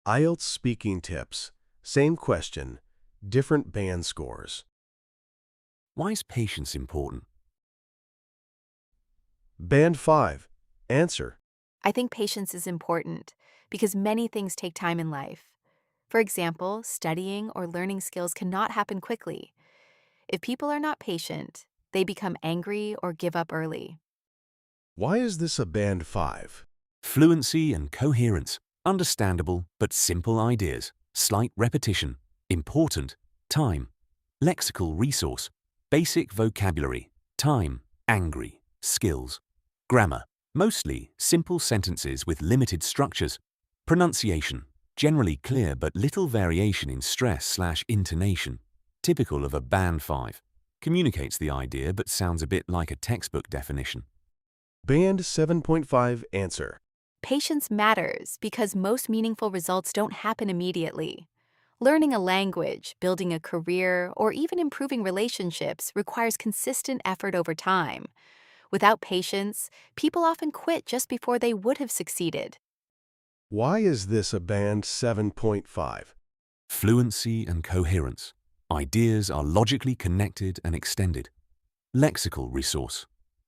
IELTS speaking tips. Same question, different band scores. Why is patience important? Band 5. Answer. I think patience is important because many things take time in life. For example, studying or learning skills cannot happen quickly. If people are not patient, they become angry or give up early. Why is this a band 5? Fluency and coherence. Understandable but simple ideas. Slight repetition. Important. Time. Lexical resource. Basic vocabulary. Time. Angry. Skills. Grammar. Mostly simple sentences with limited structures. Pronunciation. Generally clear but little variation in stress/intonation. Typical of a band 5. Communicates the idea but sounds a bit like a textbook definition. Band 7.5. Answer. Patience matters because most meaningful results don't happen immediately. Learning a language, building a career, or even improving relationships requires consistent effort over time. Without patience, people often quit just before they would have succeeded. Why is this a band 7.5? Fluency and coherence. Ideas are logically connected and extended. Lexical resource.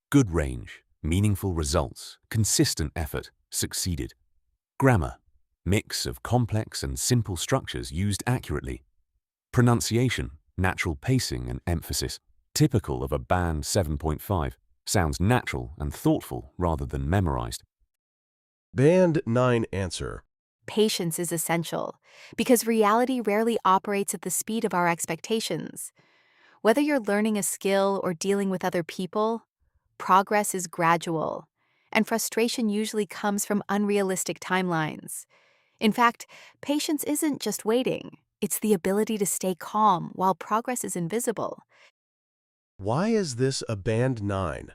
Good range, meaningful results, consistent effort, succeeded. Grammar. Mix of complex and simple structures used accurately. Pronunciation. Natural pacing and emphasis. Typical of a band 7.5. Sounds natural and thoughtful rather than memorized. Band 9. Answer. Patience is essential because reality rarely operates at the speed of our expectations. Whether you're learning a skill or dealing with other people, progress is gradual, and frustration usually comes from unrealistic timelines. In fact, patience isn't just waiting, it's the ability to stay calm while progress is invisible. Why is this a band 9?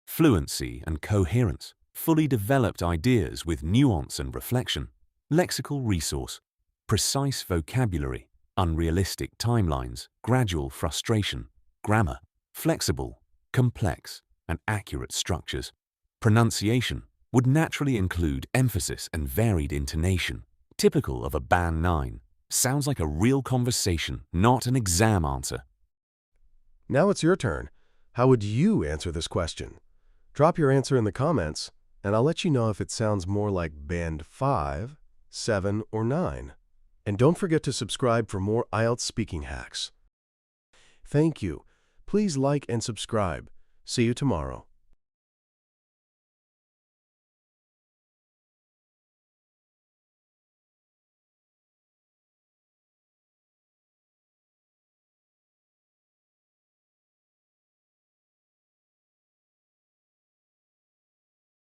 Fluency and coherence. Fully developed ideas with nuance and reflection. Lexical resource. Precise vocabulary. Unrealistic timelines. Gradual frustration. Grammar. Flexible, complex, and accurate structures. Pronunciation would naturally include emphasis and varied intonation. Typical of a band 9. Sounds like a real conversation, not an exam answer. Now it's your turn. How would you answer this question? Drop your answer in the comments, and I'll let you know if it sounds more like band 5, 7, or 9. And don't forget to subscribe for more IELTS speaking hacks. Thank you. Please like and subscribe. See you tomorrow.